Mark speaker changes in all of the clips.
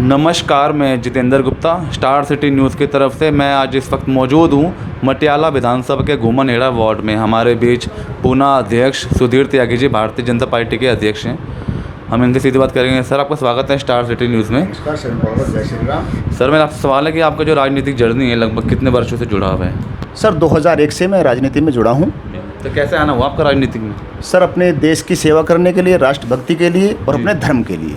Speaker 1: नमस्कार, मैं Jitendra Gupta star city news की तरफ से। मैं आज इस वक्त मौजूद हूँ मटियाला विधानसभा के घुमनहेड़ा वार्ड में। हमारे बीच पूना अध्यक्ष सुधीर त्यागी जी भारतीय जनता पार्टी के अध्यक्ष हैं। हम इनसे सीधी बात करेंगे। सर, आपका स्वागत है स्टार सिटी न्यूज़ में।
Speaker 2: नमस्कार सर, बहुत जय श्री राम।
Speaker 1: सर, मेरा आपसे सवाल है कि आपका जो राजनीतिक जर्नी है लगभग कितने वर्षों से जुड़ा हुआ है?
Speaker 2: सर 2001 से मैं राजनीति में जुड़ा हूँ।
Speaker 1: तो कैसे आना हुआ आपका राजनीति में?
Speaker 2: सर अपने देश की सेवा करने के लिए, राष्ट्रभक्ति के लिए और अपने धर्म के लिए।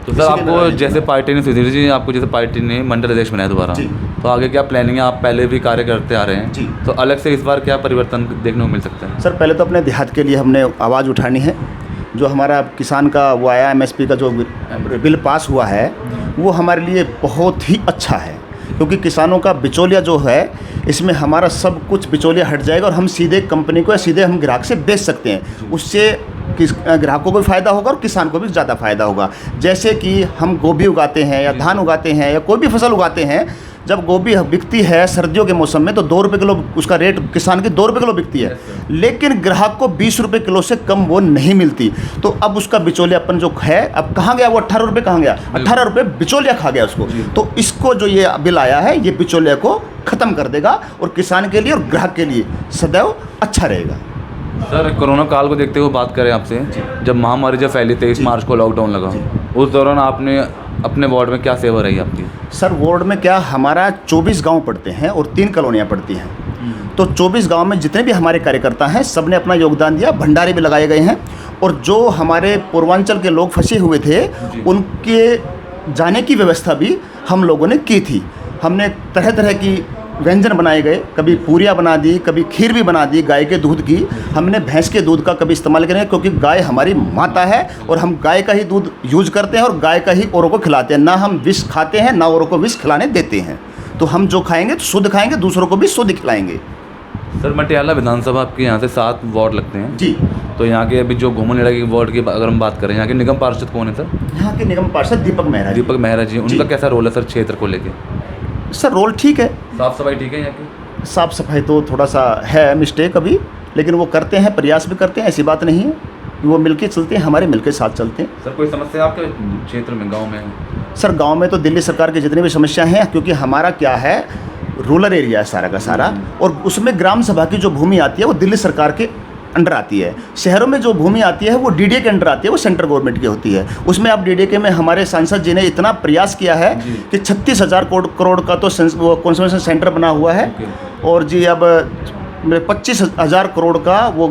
Speaker 1: तो सर आपको जैसे पार्टी ने सुधीर जी आपको जैसे पार्टी ने मंडल अध्यक्ष बनाया दोबारा, तो आगे क्या प्लानिंग है? आप पहले भी कार्य करते आ रहे हैं
Speaker 2: जी,
Speaker 1: तो अलग से इस बार क्या परिवर्तन देखने को मिल सकता है?
Speaker 2: सर पहले तो अपने देहात के लिए हमने आवाज़ उठानी है। जो हमारा किसान का वो आया एमएसपी का जो बिल पास हुआ है वो हमारे लिए बहुत ही अच्छा है, क्योंकि किसानों का बिचौलिया जो है इसमें हमारा सब कुछ बिचौलिया हट जाएगा और हम सीधे कंपनी को या सीधे हम ग्राहक से बेच सकते हैं। उससे ग्राहकों को भी फ़ायदा होगा और किसान को भी ज़्यादा फ़ायदा होगा। जैसे कि हम गोभी उगाते हैं या धान उगाते हैं या कोई भी फसल उगाते हैं, जब गोभी बिकती है सर्दियों के मौसम में तो 2 रुपये किलो उसका रेट किसान की 2 रुपये किलो बिकती है, लेकिन ग्राहक को 20 रुपये किलो से कम वो नहीं मिलती। तो अब उसका बिचौलियापन जो है अब कहाँ गया? वो 18 रुपये कहाँ गया? 18 रुपये बिचौलिया खा गया उसको। तो इसको जो ये बिल आया है ये बिचौलिया को ख़त्म कर देगा और किसान के लिए और ग्राहक के लिए सदैव अच्छा रहेगा।
Speaker 1: सर, कोरोना काल को देखते हुए बात करें आपसे, जब महामारी जब फैली 23 मार्च को लॉकडाउन लगा, उस दौरान आपने अपने वार्ड में क्या सेवा रही आपकी?
Speaker 2: सर वार्ड में क्या, हमारा 24 गांव पड़ते हैं और 3 कॉलोनियाँ पड़ती हैं। तो 24 गांव में जितने भी हमारे कार्यकर्ता हैं सब ने अपना योगदान दिया। भंडारे भी लगाए गए हैं और जो हमारे पूर्वांचल के लोग फंसे हुए थे उनके जाने की व्यवस्था भी हम लोगों ने की थी। हमने तरह तरह की व्यंजन बनाए गए, कभी पूरियाँ बना दी, कभी खीर भी बना दी गाय के दूध की। हमने भैंस के दूध का कभी इस्तेमाल करें, क्योंकि गाय हमारी माता है और हम गाय का ही दूध यूज करते हैं और गाय का ही औरों को खिलाते हैं। ना हम विष खाते हैं ना औरों को विष खिलाने देते हैं। तो हम जो खाएंगे तो शुद्ध खाएंगे, दूसरों को भी शुद्ध खिलाएंगे।
Speaker 1: सर, मटियाला विधानसभा आपके यहाँ से 7 वार्ड लगते हैं
Speaker 2: जी।
Speaker 1: तो यहाँ के अभी जो घुमनहेड़ा की वार्ड की अगर हम बात करें, यहाँ के निगम पार्षद कौन है सर?
Speaker 2: यहाँ के निगम पार्षद दीपक मेहरा।
Speaker 1: दीपक मेहरा जी, उनका कैसा रोल है सर क्षेत्र को लेके?
Speaker 2: सर रोल ठीक है,
Speaker 1: साफ सफाई ठीक है यहाँ की?
Speaker 2: साफ सफाई तो थोड़ा सा है मिस्टेक अभी, लेकिन वो करते हैं, प्रयास भी करते हैं। ऐसी बात नहीं है, वो मिलके चलते हैं, हमारे मिलके साथ चलते हैं।
Speaker 1: सर, कोई समस्या आपके क्षेत्र में गांव में?
Speaker 2: सर गांव में तो दिल्ली सरकार की जितनी भी समस्या हैं, क्योंकि हमारा क्या है रूरल एरिया है सारा का सारा, और उसमें ग्राम सभा की जो भूमि आती है वो दिल्ली सरकार के अंडर आती है। शहरों में जो भूमि आती है वो डीडीए के अंडर आती है, वो सेंट्रल गवर्नमेंट की होती है। उसमें अब डीडीए के में हमारे सांसद जी ने इतना प्रयास किया है कि 36,000 करोड़ का तो वो कंजर्वेशन सेंटर बना हुआ है। और जी अब 25,000 करोड़ का वो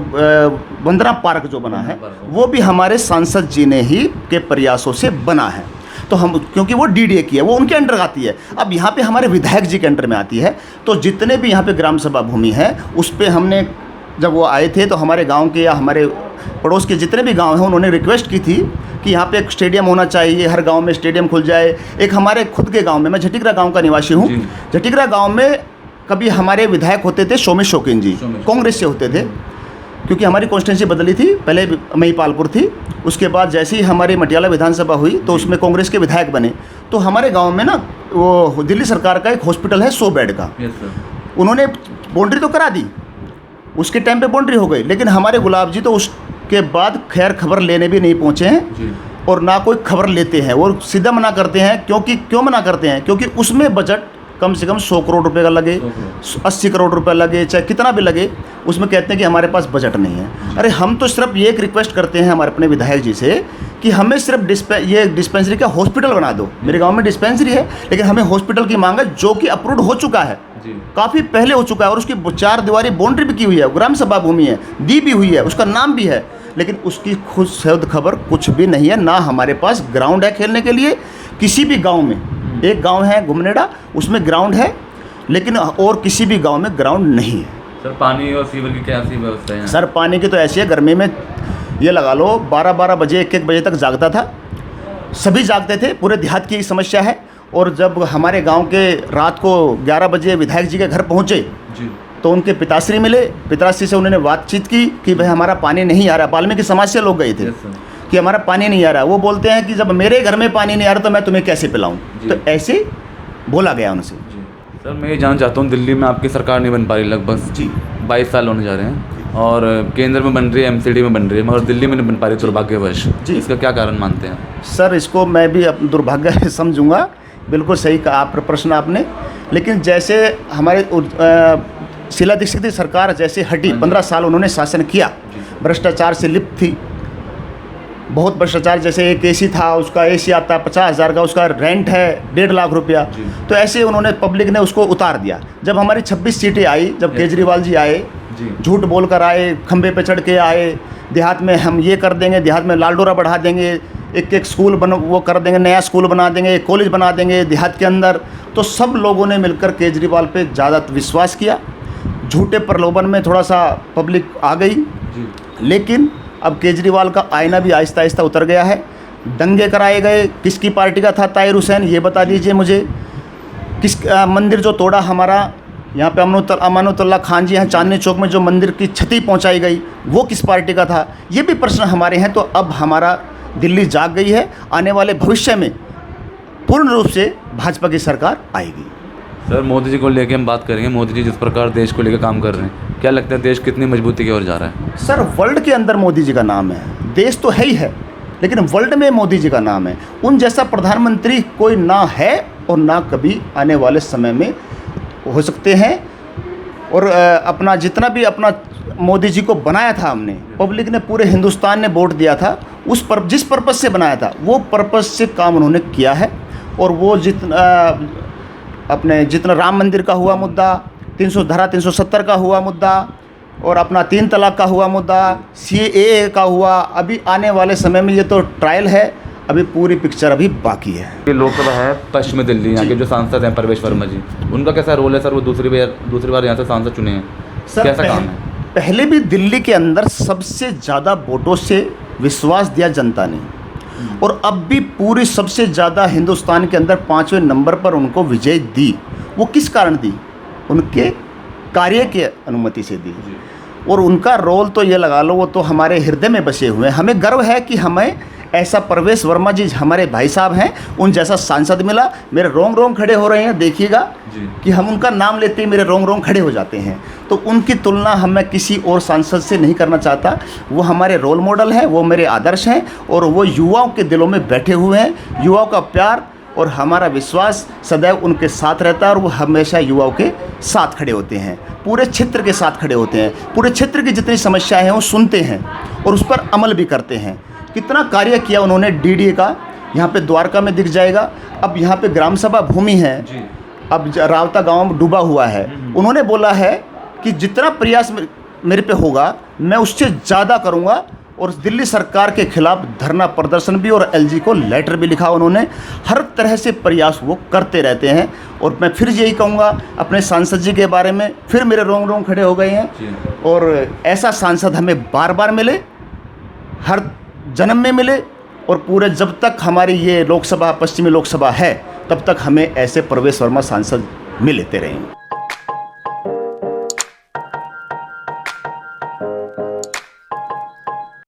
Speaker 2: वंदना पार्क जो बना है वो भी हमारे सांसद जी ने ही के प्रयासों से बना है। तो हम, क्योंकि वो डीडीए की है, वो उनके अंडर आती है। अब यहाँ पे हमारे विधायक जी के अंडर में आती है। तो जितने भी यहाँ पे ग्राम सभा भूमि है उस पर हमने, जब वो आए थे तो हमारे गांव के या हमारे पड़ोस के जितने भी गांव हैं उन्होंने रिक्वेस्ट की थी कि यहाँ पे एक स्टेडियम होना चाहिए, हर गांव में स्टेडियम खुल जाए। एक हमारे खुद के गांव में, मैं झटिगरा गांव का निवासी हूँ, झटिगरा गांव में कभी हमारे विधायक होते थे सोमेश शौकीन जी, कांग्रेस से होते थे, क्योंकि हमारी कॉन्स्टिट्यूंसी बदली थी। पहले महिपालपुर थी, उसके बाद जैसे ही हमारी मटियाला विधानसभा हुई तो उसमें कांग्रेस के विधायक बने। तो हमारे गाँव में ना वो दिल्ली सरकार का एक हॉस्पिटल है 100 बेड का, उन्होंने बाउंड्री तो करा दी, उसके टाइम पे बाउंड्री हो गई, लेकिन हमारे गुलाब जी तो उसके बाद खैर खबर लेने भी नहीं पहुँचे हैं और ना कोई खबर लेते हैं। वो सीधा मना करते हैं। क्यों मना करते हैं? क्योंकि उसमें बजट कम से कम 100 करोड़ रुपए का लगे, 80 करोड़ रुपए लगे, चाहे कितना भी लगे, उसमें कहते हैं कि हमारे पास बजट नहीं है। अरे हम तो सिर्फ ये एक रिक्वेस्ट करते हैं हमारे अपने विधायक जी से कि हमें सिर्फ ये डिस्पेंसरी का हॉस्पिटल बना दो। मेरे गांव में डिस्पेंसरी है, लेकिन हमें हॉस्पिटल की मांग है, जो कि अप्रूव्ड हो चुका है, काफ़ी पहले हो चुका है और उसकी 4 दीवारी बाउंड्री भी की हुई है, ग्राम सभा भूमि है, दी भी हुई है, उसका नाम भी है, लेकिन उसकी खुद शब्द खबर कुछ भी नहीं है। ना हमारे पास ग्राउंड है खेलने के लिए किसी भी गांव में। एक गांव है घुमनहेड़ा, उसमें ग्राउंड है, लेकिन और किसी भी गांव में ग्राउंड नहीं है।
Speaker 1: सर, पानी और सीवर की क्या व्यवस्था है?
Speaker 2: सर पानी की तो ऐसी है, गर्मी में ये लगा लो 12-12 बजे 1-1 बजे तक जागता था, सभी जागते थे, पूरे देहात की समस्या है। और जब हमारे गांव के रात को 11 बजे विधायक जी के घर पहुंचे तो उनके पिताश्री मिले, पिताश्री से उन्होंने बातचीत की कि भाई हमारा पानी नहीं आ रहा। वाल्मीकि समाज से लोग गए थे कि हमारा पानी नहीं आ रहा। वो बोलते हैं कि जब मेरे घर में पानी नहीं आ रहा तो मैं तुम्हें कैसे पिलाऊं? तो ऐसे बोला गया उनसे।
Speaker 1: सर, मैं ये जानना चाहता हूँ, दिल्ली में आपकी सरकार नहीं बन पा रही, लगभग 22 साल होने जा रहे हैं, और केंद्र में बन रही है, एमसीडी में बन रही है, मगर दिल्ली में नहीं बन पा रही दुर्भाग्यवश।
Speaker 2: जी।
Speaker 1: इसका क्या कारण मानते हैं?
Speaker 2: सर इसको मैं भी दुर्भाग्य समझूंगा, बिल्कुल सही कहा आप प्रश्न आपने। लेकिन जैसे हमारे शीला दीक्षित की सरकार जैसे हटी, 15 साल उन्होंने शासन किया, भ्रष्टाचार से लिप्त थी, बहुत भ्रष्टाचार। जैसे एक एसी था, उसका एसी आता 50,000 का, उसका रेंट है 1.5 लाख रुपया। तो ऐसे उन्होंने पब्लिक ने उसको उतार दिया। जब हमारी 26 सीटें आई, जब केजरीवाल जी आए, झूठ बोलकर आए, खंबे पे चढ़ के आए, देहात में हम ये कर देंगे, देहात में लाल डोरा बढ़ा देंगे, एक स्कूल वो कर देंगे, नया स्कूल बना देंगे, एक कॉलेज बना देंगे देहात के अंदर। तो सब लोगों ने मिलकर केजरीवाल पे ज़्यादा विश्वास किया, झूठे प्रलोभन में थोड़ा सा पब्लिक आ गई। लेकिन अब केजरीवाल का आईना भी आहिस्ता आहिस्ता उतर गया है। दंगे कराए गए, किसकी पार्टी का था ताहिर हुसैन, ये बता दीजिए मुझे। किस मंदिर जो तोड़ा हमारा यहाँ पे अमानुतुल्लाह खान जी हैं, चांदनी चौक में जो मंदिर की क्षति पहुँचाई गई, वो किस पार्टी का था, ये भी प्रश्न हमारे हैं। तो अब हमारा दिल्ली जाग गई है, आने वाले भविष्य में पूर्ण रूप से भाजपा की सरकार आएगी।
Speaker 1: सर मोदी जी को लेके हम बात करेंगे। मोदी जी जिस प्रकार देश को लेकर काम कर रहे हैं, क्या लगता है देश कितनी मजबूती की ओर जा रहा है?
Speaker 2: सर वर्ल्ड के अंदर मोदी जी का नाम है, देश तो है ही है, लेकिन वर्ल्ड में मोदी जी का नाम है। उन जैसा प्रधानमंत्री कोई ना है और ना कभी आने वाले समय में हो सकते हैं। और अपना जितना भी अपना मोदी जी को बनाया था हमने, पब्लिक ने, पूरे हिंदुस्तान ने वोट दिया था, जिस पर्पज़ से बनाया था वो पर्पज़ से काम उन्होंने किया है। और वो जितना राम मंदिर का हुआ मुद्दा, 370 का हुआ मुद्दा, और अपना 3 तलाक का हुआ मुद्दा, CAA का हुआ, अभी आने वाले समय में ये तो ट्रायल है, अभी पूरी पिक्चर अभी बाकी है।
Speaker 1: ये लोकसभा है पश्चिमी दिल्ली, यहाँ के जो सांसद हैं परवेश वर्मा जी, उनका कैसा रोल है सर? वो दूसरी बार यहाँ से सांसद चुने हैं,
Speaker 2: सर
Speaker 1: कैसा काम है?
Speaker 2: पहले भी दिल्ली के अंदर सबसे ज़्यादा वोटों से विश्वास दिया जनता ने, और अब भी पूरी सबसे ज़्यादा हिंदुस्तान के अंदर 5वें नंबर पर उनको विजय दी। वो किस कारण दी? उनके कार्य के अनुमति से दी। और उनका रोल तो ये लगा लो, वो तो हमारे हृदय में बसे हुए हैं। हमें गर्व है कि हमें ऐसा परवेश वर्मा जी हमारे भाई साहब हैं, उन जैसा सांसद मिला। मेरे रोंग खड़े हो रहे हैं, देखिएगा कि हम उनका नाम लेते ही मेरे रोंग खड़े हो जाते हैं। तो उनकी तुलना मैं किसी और सांसद से नहीं करना चाहता। वो हमारे रोल मॉडल हैं, वो मेरे आदर्श हैं, और वो युवाओं के दिलों में बैठे हुए हैं। युवाओं का प्यार और हमारा विश्वास सदैव उनके साथ रहता है, और वो हमेशा युवाओं के साथ खड़े होते हैं, पूरे क्षेत्र के साथ खड़े होते हैं। पूरे क्षेत्र की जितनी समस्याएं हैं वो सुनते हैं और उस पर अमल भी करते हैं। कितना कार्य किया उन्होंने DDA का, यहाँ पे द्वारका में दिख जाएगा। अब यहाँ पे ग्राम सभा भूमि है, अब रावता गांव डूबा हुआ है। उन्होंने बोला है कि जितना प्रयास मेरे पे होगा मैं उससे ज़्यादा करूँगा, और दिल्ली सरकार के खिलाफ धरना प्रदर्शन भी, और LG को लेटर भी लिखा उन्होंने। हर तरह से प्रयास वो करते रहते हैं। और मैं फिर यही कहूँगा अपने सांसद जी के बारे में, फिर मेरे रोंग खड़े हो गए हैं। और ऐसा सांसद हमें बार बार मिले, हर जन्म में मिले, और पूरे जब तक हमारी ये लोकसभा, पश्चिमी लोकसभा है, तब तक हमें ऐसे परवेश वर्मा सांसद मिलते रहें।